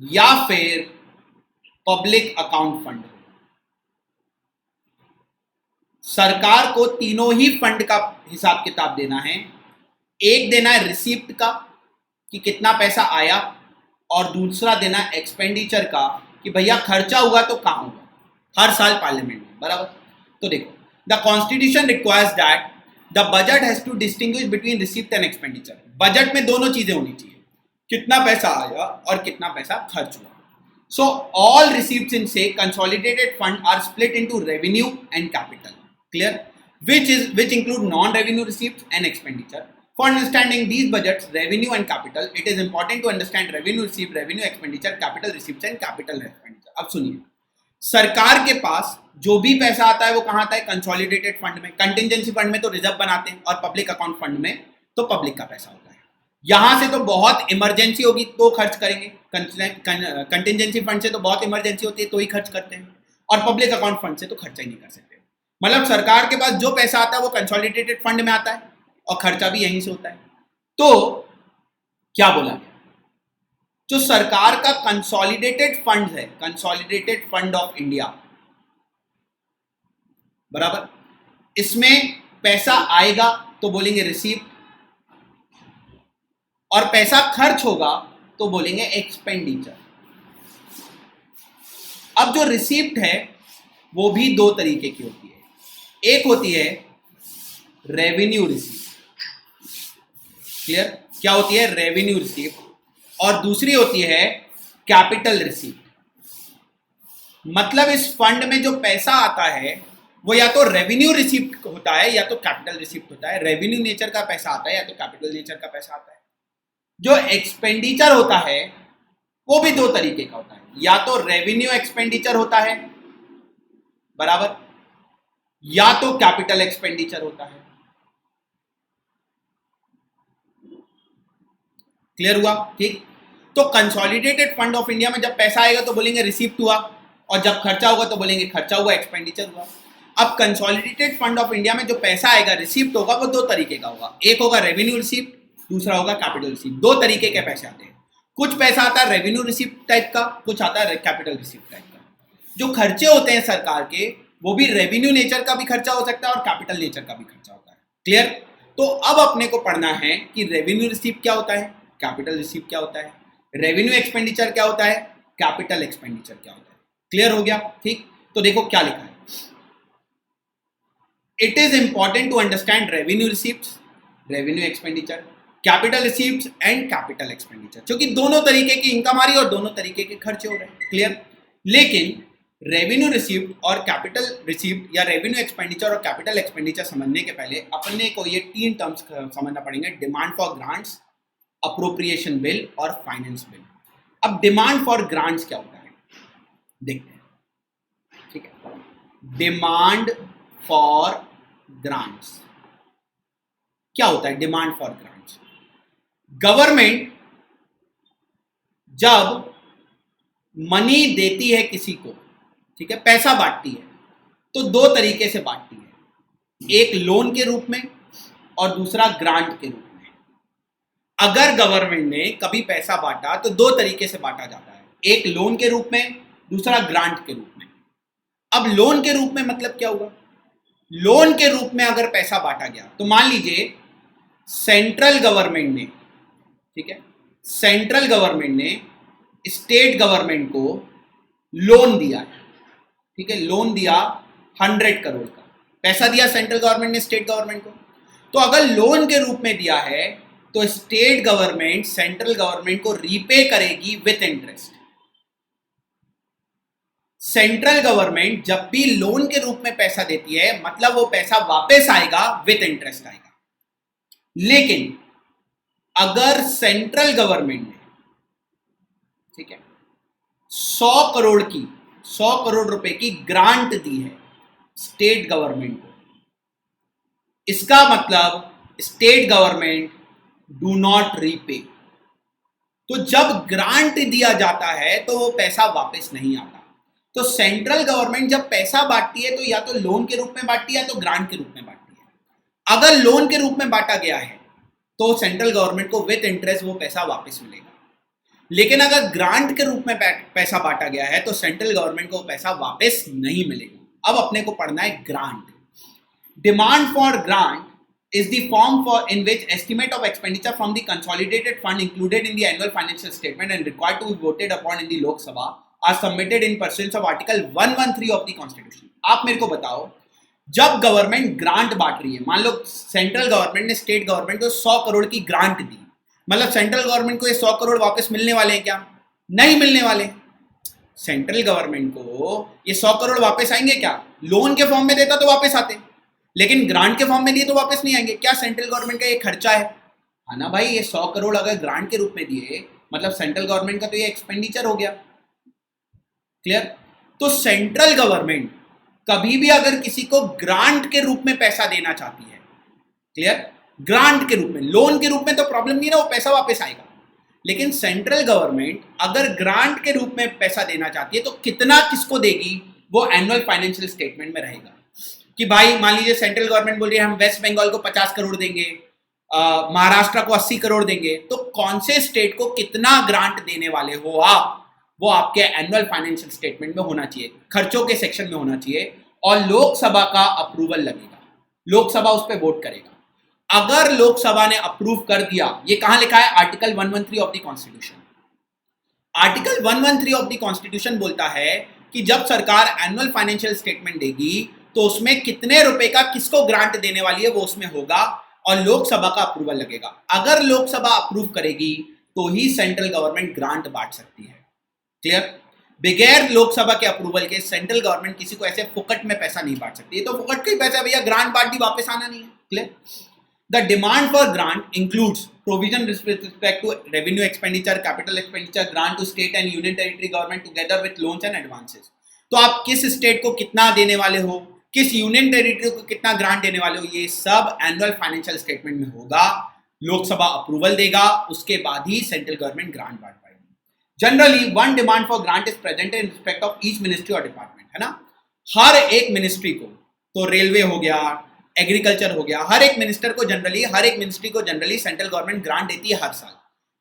या फिर पब्लिक अकाउंट फंड. सरकार को तीनों ही फंड का हिसाब किताब देना है. एक देना है रिसीप्ट का कि कितना पैसा आया, और दूसरा देना है एक्सपेंडिचर का कि भैया खर्चा हुआ तो कहां हुआ, हर साल पार्लियामेंट में. बराबर? तो देखो, the constitution requires that the budget has to distinguish between receipt and expenditure. Budget में दोनों चीजें होनी चाहिए, कितना पैसा आया और कितना पैसा खर्च हुआ. So all receipts in say consolidated fund are split into revenue and capital. Clear? Which include non-revenue receipts and expenditure. For understanding these budgets, revenue and capital, it is important to understand revenue receipt, revenue expenditure, capital receipts and capital expenditure. अब सुनिए, सरकार के पास जो भी पैसा आता है वो कहाँ आता है? कंसोलिडेटेड फंड में. कंटिंजेंसी फंड में तो रिजर्व बनाते हैं, और पब्लिक अकाउंट फंड में तो पब्लिक का पैसा होता है. यहां से तो बहुत इमरजेंसी होगी तो खर्च करेंगे. कंटिंजेंसी फंड से तो बहुत इमरजेंसी होती है तो ही खर्च करते हैं, और पब्लिक अकाउंट फंड से तो खर्चा ही नहीं कर सकते. मतलब सरकार के पास जो पैसा आता है वो कंसोलिडेटेड फंड में आता है और खर्चा भी यहीं से होता है. तो क्या बोला गया? जो सरकार का कंसोलिडेटेड फंड है, कंसोलिडेटेड फंड ऑफ इंडिया, बराबर, इसमें पैसा आएगा तो बोलेंगे रिसीप्ट, और पैसा खर्च होगा तो बोलेंगे एक्सपेंडिचर. अब जो रिसीप्ट है वो भी 2 तरीके की होती है. एक होती है रेवेन्यू रिसीप्ट. क्लियर? क्या होती है? Revenue receipt. और दूसरी होती है कैपिटल रिसीप्ट. मतलब इस फंड में जो पैसा आता है वो या तो रेवेन्यू रिसीप्ट होता है या तो कैपिटल रिसीप्ट होता है. रेवेन्यू नेचर का पैसा आता है या तो कैपिटल नेचर का पैसा आता है. जो एक्सपेंडिचर होता है वो भी 2 तरीके का होता है. या तो रेवेन्यू एक्सपेंडिचर होता है, बराबर, या तो कैपिटल एक्सपेंडिचर होता है. क्लियर हुआ? ठीक. तो कंसोलिडेटेड फंड ऑफ इंडिया में जब पैसा आएगा तो बोलेंगे रिसीप्ट हुआ, और जब खर्चा होगा तो बोलेंगे खर्चा हुआ, एक्सपेंडिचर हुआ. अब कंसोलिडेटेड फंड ऑफ इंडिया में जो पैसा आएगा, रिसीप्ट होगा, वो 2 तरीके का होगा. एक होगा रेवेन्यू रिसीप्ट, दूसरा होगा कैपिटल रिसीप्ट. 2 तरीके के पैसे आते हैं. कुछ पैसा आता है रेवेन्यू रिसीप्ट टाइप का, कुछ आता है कैपिटल रिसीप्ट टाइप का. जो खर्चे होते हैं सरकार के वो भी रेवेन्यू नेचर का भी खर्चा हो सकता है और कैपिटल नेचर का भी खर्चा होता है. क्लियर? तो अब अपने को पढ़ना है कि रेवेन्यू रिसीव क्या होता है, कैपिटल रिसीव क्या होता है, रेवेन्यू एक्सपेंडिचर क्या होता है, कैपिटल एक्सपेंडिचर क्या होता है। क्लियर हो गया? ठीक, तो देखो क्या लिखा है। It is important to understand revenue receives, revenue expenditure, capital receives and capital expenditure, क्योंकि दोनों तरीके की इनकम आ रही है और दोनों तरीके के खर्चे हो रहे हैं। क्लियर? लेकिन रेवेन्यू रिसीव्ड और कैपिटल रिसीव्ड या रेवेन्यू एक्सपेंडिचर और कैपिटल एक्सपेंडिचर समझने के पहले अपने को ये 3 टर्म्स समझना पड़ेंगे, demand for grants, appropriation bill और फाइनेंस बिल। अब डिमांड फॉर ग्रांट्स क्या होता है देखते हैं। ठीक है, डिमांड फॉर ग्रांट्स क्या होता है? डिमांड फॉर ग्रांट्स, गवर्नमेंट जब मनी देती है किसी को, ठीक है, पैसा बांटती है, तो 2 तरीके से बांटती है, एक लोन के रूप में और दूसरा ग्रांट के रूप में। अगर गवर्नमेंट ने कभी पैसा बांटा तो 2 तरीके से बांटा जाता है, एक लोन के रूप में, दूसरा ग्रांट के रूप में। अब लोन के रूप में मतलब क्या हुआ? लोन के रूप में अगर पैसा बांटा गया तो मान लीजिए सेंट्रल गवर्नमेंट ने, ठीक है, सेंट्रल गवर्नमेंट ने स्टेट गवर्नमेंट को लोन दिया है, ठीक है, लोन दिया 100 करोड़ का पैसा दिया सेंट्रल गवर्नमेंट ने स्टेट गवर्नमेंट को। तो अगर लोन के रूप में दिया है तो स्टेट गवर्नमेंट सेंट्रल गवर्नमेंट को रीपे करेगी विथ इंटरेस्ट। सेंट्रल गवर्नमेंट जब भी लोन के रूप में पैसा देती है मतलब वो पैसा वापस आएगा विथ इंटरेस्ट आएगा। लेकिन अगर सेंट्रल गवर्नमेंट ने, ठीक है, 100 करोड़ रुपए की ग्रांट दी है स्टेट गवर्नमेंट को, इसका मतलब state government do not repay. तो जब ग्रांट दिया जाता है तो वो पैसा वापस नहीं आता। तो सेंट्रल गवर्नमेंट जब पैसा बांटती है तो या तो लोन के रूप में बांटती है या तो ग्रांट के रूप में बांटती है। अगर लोन के रूप में बांटा गया है तो सेंट्रल गवर्नमेंट को विथ इंटरेस्ट वो पैसा वापस मिलेगा। लेकिन अगर ग्रांट के रूप में पैसा बांटा गया है तो सेंट्रल गवर्नमेंट को पैसा वापस नहीं मिलेगा। अब अपने को पढ़ना है grant. Demand for grant is the form for in which estimate of expenditure from the consolidated fund included in the annual financial statement and required to be voted upon in the Lok Sabha are submitted in pursuance of Article 113 of the Constitution। आप मेरे को बताओ, जब government grant बांट रही है, मान लो central government ने स्टेट गवर्नमेंट को 100 करोड़ की ग्रांट दी, मतलब सेंट्रल गवर्नमेंट को ये 100 करोड़ वापस मिलने वाले हैं क्या? नहीं मिलने वाले। सेंट्रल गवर्नमेंट को ये 100 करोड़ वापस आएंगे क्या? लोन के फॉर्म में देता तो वापस आते, लेकिन ग्रांट के फॉर्म में दिए तो वापस नहीं आएंगे। क्या सेंट्रल गवर्नमेंट का ये खर्चा है ना भाई? ये 100 करोड़ अगर ग्रांट के रूप में दिए मतलब सेंट्रल गवर्नमेंट का तो ये एक्सपेंडिचर हो गया। क्लियर? तो सेंट्रल गवर्नमेंट कभी भी अगर किसी को ग्रांट के रूप में पैसा देना चाहती है, क्लियर, ग्रांट के रूप में, लोन के रूप में तो प्रॉब्लम नहीं ना, वो पैसा वापस आएगा। लेकिन सेंट्रल गवर्नमेंट अगर ग्रांट के रूप में पैसा देना चाहती है तो कितना किसको देगी वो एनुअल फाइनेंशियल स्टेटमेंट में रहेगा कि भाई मान लीजिए सेंट्रल गवर्नमेंट बोल रही है हम वेस्ट बंगाल को 50 करोड़ देंगे, महाराष्ट्र को 80 करोड़ देंगे, तो कौन से स्टेट को कितना ग्रांट देने वाले हो आप, वो आपके एनुअल फाइनेंशियल स्टेटमेंट में होना चाहिए, खर्चों के सेक्शन में होना चाहिए और लोकसभा का अप्रूवल लगेगा, लोकसभा उस पर वोट करेगा। अगर लोकसभा ने अप्रूव कर दिया, ये कहां लिखा है? Article 113 of the constitution. Article 113 of the constitution बोलता है कि जब सरकार एनुअल फाइनेंशियल स्टेटमेंट देगी तो उसमें कितने रुपए का किसको ग्रांट देने वाली है वो उसमें होगा और लोकसभा का अप्रूवल लगेगा। अगर लोकसभा अप्रूव करेगी तो ही सेंट्रल गवर्नमेंट ग्रांट बांट सकती है। क्लियर? बगैर लोकसभा के अप्रूवल के सेंट्रल गवर्नमेंट किसी को ऐसे फुकट में पैसा नहीं बांट सकती। ये तो फुकट का ही पैसा भैया, ग्रांट बांट दी वापस आना नहीं है। Clear? The demand for grant includes provision with respect to revenue expenditure, capital expenditure, grant to state and union territory government together with loans and advances। तो आप किस स्टेट को कितना देने वाले हो, किस यूनियन टेरिटरी को कितना ग्रांट देने वाले हो, ये सब एनुअल फाइनेंशियल स्टेटमेंट में होगा। लोकसभा अप्रूवल देगा, उसके बाद ही सेंट्रल गवर्नमेंट ग्रांट बांट पाएगी। Generally one demand for grant is presented in respect of each ministry और डिपार्टमेंट, है ना। हर एक मिनिस्ट्री को, तो रेलवे हो गया, एग्रीकल्चर हो गया, हर एक मिनिस्टर को जनरली, हर एक मिनिस्ट्री को जनरली सेंट्रल गवर्नमेंट ग्रांट देती है हर साल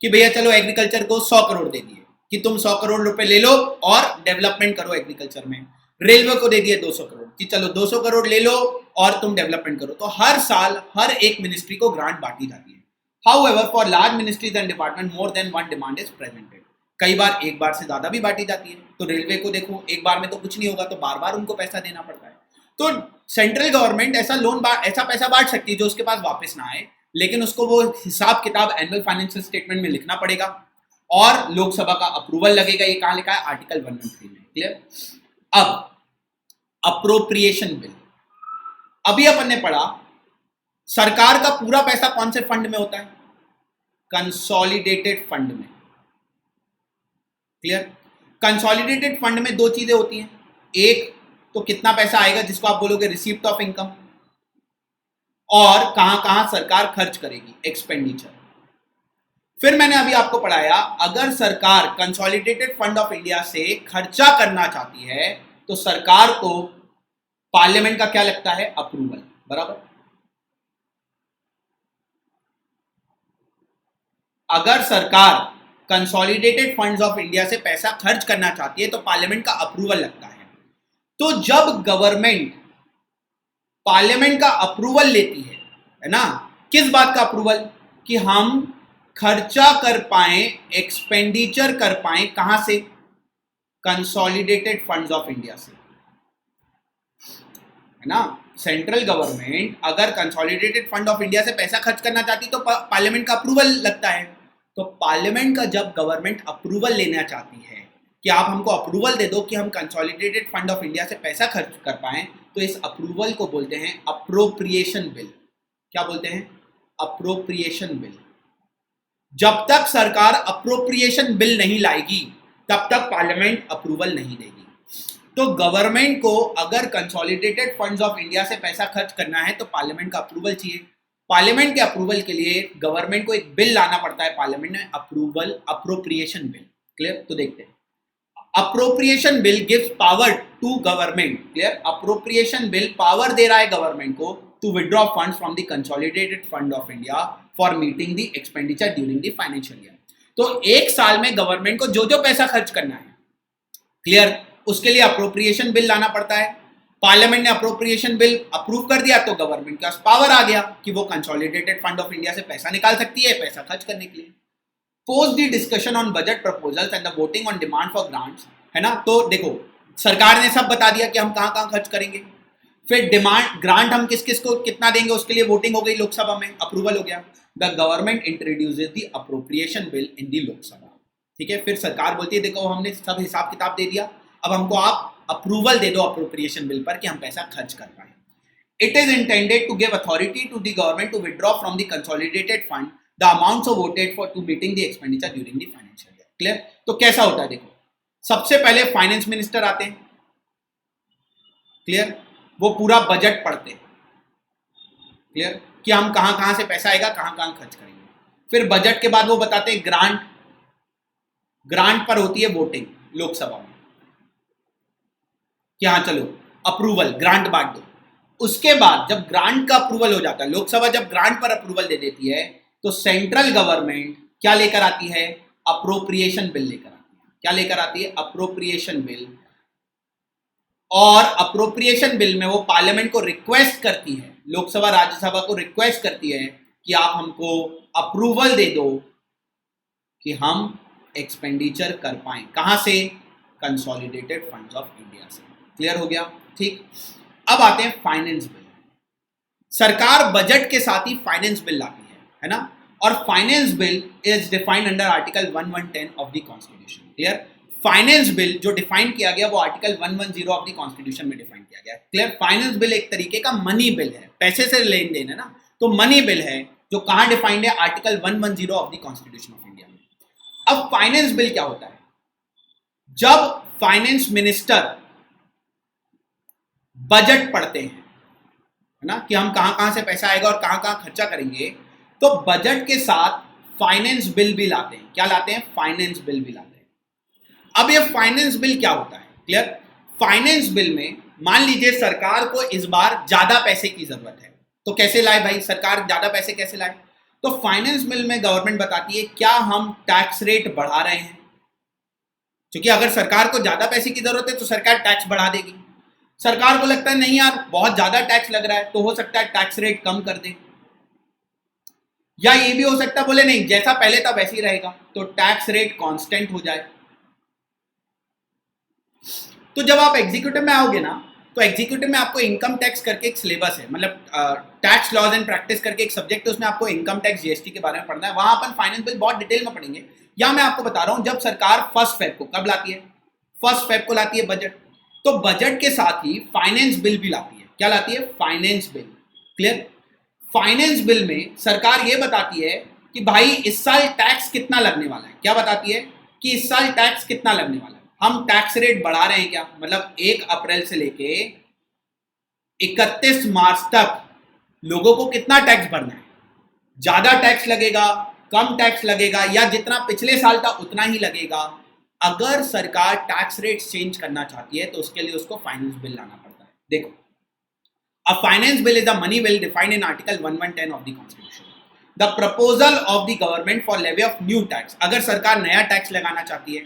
कि भैया चलो एग्रीकल्चर को 100 करोड़ दे दिए कि तुम 100 करोड़ रुपए ले लो और डेवलपमेंट करो एग्रीकल्चर में। रेलवे को दे दिए 200 करोड़, कि चलो 200 करोड़ ले लो और तुम डेवलपमेंट करो। तो हर साल हर एक मिनिस्ट्री को ग्रांट बांटी जाती है। However for large ministries and department more than one demand is presented. कई बार एक बार से ज्यादा भी बांटी जाती है। तो रेलवे को देखो, एक बार में तो कुछ नहीं होगा, तो बार बार उनको पैसा देना पड़ता है। तो सेंट्रल गवर्नमेंट ऐसा पैसा बांट सकती है जो उसके पास वापस ना आए, लेकिन उसको वो हिसाब किताब एनुअल फाइनेंशियल स्टेटमेंट में लिखना पड़ेगा और लोकसभा का अप्रूवल लगेगा। ये कहां लिखा है? आर्टिकल 113 में। क्लियर? अब अप्रोप्रिएशन बिल, अभी अपन ने पढ़ा सरकार का पूरा पैसा कौन से फंड में होता है? कंसोलिडेटेड फंड में। क्लियर? कंसोलिडेटेड फंड में दो चीजें होती हैं। एक तो कितना पैसा आएगा जिसको आप बोलोगे रिसीप्ट ऑफ इनकम, और कहां कहां सरकार खर्च करेगी, एक्सपेंडिचर। फिर मैंने अभी आपको पढ़ाया अगर सरकार कंसोलिडेटेड फंड ऑफ इंडिया से खर्चा करना चाहती है तो सरकार को पार्लियामेंट का क्या लगता है? अप्रूवल। बराबर? अगर सरकार कंसोलिडेटेड फंड्स ऑफ इंडिया से पैसा खर्च करना चाहती है तो पार्लियामेंट का अप्रूवल लगता है। तो जब गवर्नमेंट पार्लियामेंट का अप्रूवल लेती है ना, किस बात का अप्रूवल? कि हम खर्चा कर पाए, एक्सपेंडिचर कर पाए, कहां से? कंसोलिडेटेड फंड्स ऑफ इंडिया से, है ना। सेंट्रल गवर्नमेंट अगर कंसोलिडेटेड फंड ऑफ इंडिया से पैसा खर्च करना चाहती तो पार्लियामेंट का अप्रूवल लगता है। तो पार्लियामेंट का जब गवर्नमेंट अप्रूवल लेना चाहती है कि आप हमको अप्रूवल दे दो कि हम कंसोलिडेटेड फंड ऑफ इंडिया से पैसा खर्च कर पाए, तो इस अप्रूवल को बोलते हैं अप्रोप्रिएशन बिल। क्या बोलते हैं? Appropriation bill. जब तक सरकार अप्रोप्रिएशन बिल नहीं लाएगी तब तक पार्लियामेंट अप्रूवल नहीं देगी। तो गवर्नमेंट को अगर कंसोलिडेटेड फंड्स ऑफ इंडिया से पैसा खर्च करना है तो पार्लियामेंट का अप्रूवल चाहिए। पार्लियामेंट के अप्रूवल के लिए गवर्नमेंट को एक बिल लाना पड़ता है पार्लियामेंट में, अप्रूवल, अप्रोप्रिएशन बिल। क्लियर? तो देखते हैं। Appropriation bill gives power to government. Clear? Appropriation bill power दे रहा है गवर्नमेंट को to withdraw funds from the consolidated fund of India for meeting the expenditure during the financial year. तो एक साल में गवर्नमेंट को जो जो पैसा खर्च करना है, क्लियर, उसके लिए अप्रोप्रिएशन बिल लाना पड़ता है। पार्लियामेंट ने अप्रोप्रिएशन बिल अप्रूव कर दिया तो गवर्नमेंट के पास पावर आ गया कि वो कंसोलिडेटेड फंड ऑफ इंडिया से पैसा निकाल सकती है, पैसा खर्च करने के लिए। Post the discussion on budget proposals and the voting on demand for grants, है ना। तो देखो सरकार ने सब बता दिया कि हम कहां कहां खर्च करेंगे। फिर डिमांड ग्रांट हम किस किस को कितना देंगे उसके लिए वोटिंग हो गई लोकसभा में, अप्रूवल हो गया। The government introduces the appropriation bill in the Lok Sabha. ठीक है? फिर सरकार बोलती है देखो हमने सब हिसाब किताब दे दिया, अब हमको आप अप्रूवल दे दो अप्रोप्रिएशन बिल पर कि हम पैसा खर्च कर पाए। It is intended to give authority to the government to withdraw from the consolidated fund the amounts voted for to meeting the expenditure during the financial year. Clear? तो कैसा होता है देखो, सबसे पहले फाइनेंस मिनिस्टर आते हैं। क्लियर? वो पूरा बजट पढ़ते हैं। क्लियर? कि हम कहां कहां से पैसा आएगा, कहां कहां खर्च करेंगे। फिर बजट के बाद वो बताते हैं ग्रांट, ग्रांट पर होती है वोटिंग लोकसभा में कि हाँ चलो अप्रूवल, ग्रांट बांट दो। उसके बाद जब ग्रांट का अप्रूवल हो जाता है, लोकसभा जब ग्रांट पर अप्रूवल दे देती है तो सेंट्रल गवर्नमेंट क्या लेकर आती है? अप्रोप्रिएशन बिल लेकर आती है। क्या लेकर आती है? Appropriation bill. और अप्रोप्रिएशन बिल में वो पार्लियामेंट को रिक्वेस्ट करती है, लोकसभा राज्यसभा को रिक्वेस्ट करती है कि आप हमको अप्रूवल दे दो कि हम एक्सपेंडिचर कर पाए, कहां से? कंसोलिडेटेड फंड्स ऑफ इंडिया से। क्लियर हो गया? ठीक। अब आते हैं फाइनेंस बिल। सरकार बजट के साथ ही फाइनेंस बिल लाती है ना। और finance bill is defined under article 1110 of the constitution. Clear? Finance bill जो डिफाइन किया गया वो आर्टिकल 110 ऑफ द कॉन्स्टिट्यूशन में डिफाइन किया गया है। क्लियर? फाइनेंस बिल एक तरीके का मनी बिल है, पैसे से लेन देन है ना, तो मनी बिल है जो कहां डिफाइंड है? Article 110 of the constitution of India में। अब फाइनेंस बिल क्या होता है? जब फाइनेंस मिनिस्टर बजट पढ़ते हैं, है ना, कि हम कहां कहां से पैसा आएगा और कहां कहां खर्चा करेंगे, तो बजट के साथ फाइनेंस बिल भी लाते हैं। क्या लाते हैं? फाइनेंस बिल भी लाते हैं। अब ये फाइनेंस बिल क्या होता है? क्लियर? फाइनेंस बिल में मान लीजिए सरकार को इस बार ज्यादा पैसे की जरूरत है, तो कैसे लाए भाई? सरकार ज्यादा पैसे कैसे लाए? तो फाइनेंस बिल में गवर्नमेंट बताती है क्या हम टैक्स रेट बढ़ा रहे हैं, क्योंकि अगर सरकार को ज्यादा पैसे की जरूरत है तो सरकार टैक्स बढ़ा देगी। सरकार को लगता है नहीं यार बहुत ज्यादा टैक्स लग रहा है, तो हो सकता है टैक्स रेट कम कर दे, या ये भी हो सकता है बोले नहीं जैसा पहले था वैसे ही रहेगा, तो टैक्स रेट कांस्टेंट हो जाए। तो जब आप एग्जीक्यूटिव में आओगे ना, तो एग्जीक्यूटिव में आपको इनकम टैक्स करके एक सिलेबस है, मतलब टैक्स लॉज एंड प्रैक्टिस करके एक सब्जेक्ट है, उसमें आपको इनकम टैक्स जीएसटी के बारे में पढ़ना है। वहां अपन फाइनेंस बिल बहुत डिटेल में पढ़ेंगे। या मैं आपको बता रहा हूं, जब सरकार 1 फेब को कब लाती है, 1 फेब को लाती है बजट, तो बजट के साथ ही फाइनेंस बिल भी लाती है। क्या लाती है? Finance bill. Clear? Finance bill में सरकार ये बताती है कि भाई इस साल टैक्स कितना लगने वाला है। क्या बताती है? कि इस साल टैक्स कितना लगने वाला है। हम टैक्स रेट बढ़ा रहे हैं क्या, मतलब 1 अप्रैल से लेके 31 मार्च तक लोगों को कितना टैक्स भरना है, ज्यादा टैक्स लगेगा, कम टैक्स लगेगा, या जितना पिछले साल था उतना ही लगेगा। अगर सरकार टैक्स रेट चेंज करना चाहती है तो उसके लिए उसको फाइनेंस बिल लाना पड़ता है। देखो, a finance bill is a money bill defined in article 1110 of the constitution, the proposal of the government for levy of new tax. अगर सरकार नया टैक्स लगाना चाहती है,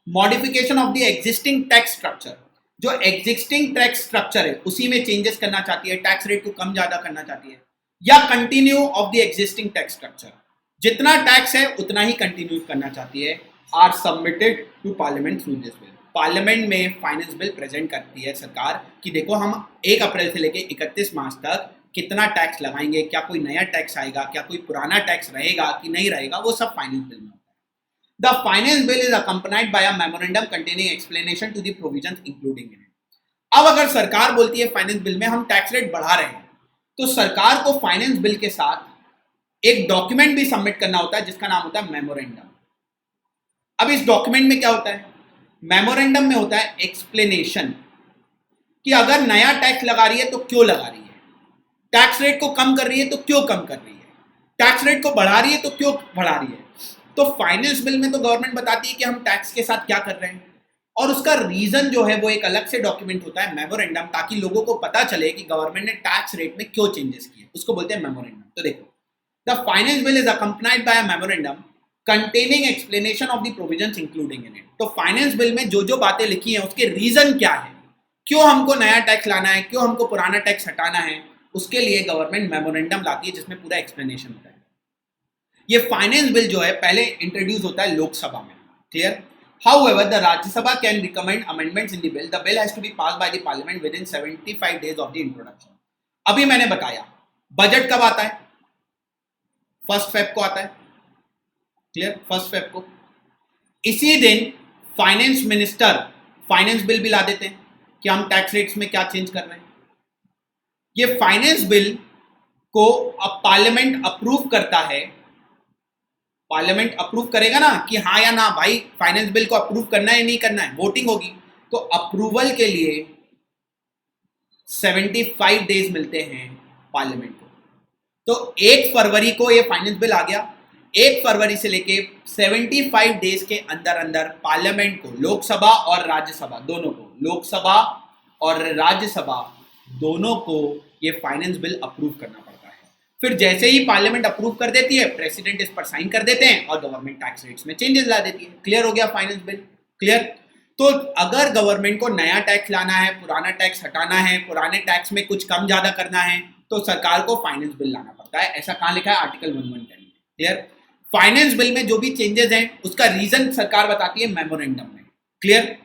modification of the existing tax structure, जो एग्जिस्टिंग टैक्स स्ट्रक्चर है उसी में चेंजेस करना चाहती है, टैक्स रेट को कम ज्यादा करना चाहती है, या continue of the existing tax structure, जितना टैक्स है उतना ही कंटिन्यू करना चाहती है, are submitted to parliament through this bill. Parliament में फाइनेंस बिल प्रेजेंट करती है सरकार कि देखो हम 1 अप्रैल से लेकर 31 मार्च तक कितना टैक्स लगाएंगे, क्या कोई नया टैक्स आएगा, क्या कोई पुराना टैक्स रहेगा कि नहीं रहेगा, वो सब फाइनेंस बिल में होता है। The finance bill is accompanied by a memorandum containing explanation to the provisions including in it. अब अगर सरकार बोलती है फाइनेंस बिल में हम टैक्स रेट बढ़ा रहे हैं, तो सरकार को फाइनेंस बिल के साथ एक डॉक्यूमेंट भी सबमिट करना होता है जिसका नाम होता है मेमोरेंडम। अब इस डॉक्यूमेंट में क्या होता है? मेमोरेंडम में होता है एक्सप्लेनेशन कि अगर नया टैक्स लगा रही है तो क्यों लगा रही है, टैक्स रेट को कम कर रही है तो क्यों कम कर रही है, टैक्स रेट को बढ़ा रही है तो क्यों बढ़ा रही है। तो फाइनेंस बिल में तो गवर्नमेंट बताती है कि हम टैक्स के साथ क्या कर रहे हैं, और उसका रीजन जो है वो एक अलग से डॉक्यूमेंट होता है मेमोरेंडम, ताकि लोगों को पता चले कि गवर्नमेंट ने टैक्स रेट में क्यों चेंजेस किए, उसको बोलते हैं मेमोरेंडम। तो देखो, the finance bill is accompanied by a memorandum containing explanation of the provisions including in it. तो फाइनेंस बिल में जो जो बातें लिखी हैं उसके रीजन क्या है, क्यों हमको नया टैक्स लाना है, क्यों हमको पुराना टैक्स हटाना है, उसके लिए गवर्नमेंट मेमोरेंडम लाती है जिसमें पूरा एक्सप्लेनेशन होता है। ये फाइनेंस बिल जो है पहले इंट्रोड्यूस होता है लोकसभा में। Clear? However, the Rajya Sabha can recommend amendments in the bill. The bill has to be passed by the Parliament within 75 days of the introduction. अभी मैंने बताया बजट कब आता है, 1 फेब को आता है। क्लियर? 1 फेब को। इसी दिन फाइनेंस मिनिस्टर फाइनेंस बिल भी ला देते हैं कि हम टैक्स रेट्स में क्या चेंज कर रहे हैं। ये फाइनेंस बिल को अब पार्लियामेंट अप्रूव करता है। पार्लियामेंट अप्रूव करेगा ना कि हाँ या ना, भाई फाइनेंस बिल को अप्रूव करना है नहीं करना है, वोटिंग होगी। तो अप्रूवल के लिए 75 डेज मिलते हैं पार्लियामेंट को। तो 1 फरवरी को ये फाइनेंस बिल आ गया। 1 फरवरी से लेके 75 डेज के अंदर अंदर पार्लियामेंट को, लोकसभा और राज्यसभा दोनों को, लोकसभा और राज्यसभा दोनों को ये फाइनेंस बिल अप्रूव करना पड़ता है। फिर जैसे ही पार्लियामेंट अप्रूव कर देती है, प्रेसिडेंट इस पर साइन कर देते हैं और गवर्नमेंट टैक्स रेट्स में चेंजेस ला देती है। क्लियर हो गया फाइनेंस बिल? क्लियर? तो अगर गवर्नमेंट को नया टैक्स लाना है, पुराना टैक्स हटाना है, पुराने टैक्स में कुछ कम ज्यादा करना है, तो सरकार को फाइनेंस बिल लाना पड़ता है। ऐसा कहां लिखा है? आर्टिकल 1110 में। क्लियर? फाइनेंस बिल में जो भी चेंजेस हैं उसका रीजन सरकार बताती है मेमोरेंडम में। क्लियर?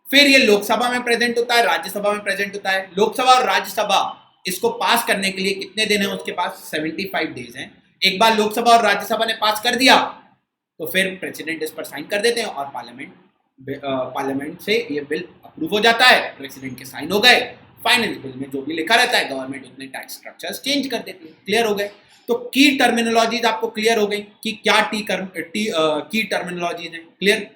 फिर ये लोकसभा में प्रेजेंट होता है, राज्यसभा में प्रेजेंट होता है। लोकसभा और राज्यसभा इसको पास करने के लिए कितने दिन है उसके पास? 75 डेज हैं। एक बार लोकसभा और राज्यसभा ने पास कर दिया तो फिर प्रेसिडेंट इस पर साइन कर देते हैं और पार्लियामेंट से ये बिल अप्रूव हो जाता है, प्रेसिडेंट के साइन हो गए। फाइनेंस बिल में जो भी लिखा रहता है गवर्नमेंट उतने टैक्स स्ट्रक्चर्स चेंज कर देती है। क्लियर हो गए? तो की टर्मिनोलॉजीज आपको क्लियर हो गई कि क्या की टर्मिनोलॉजीज हैं। क्लियर?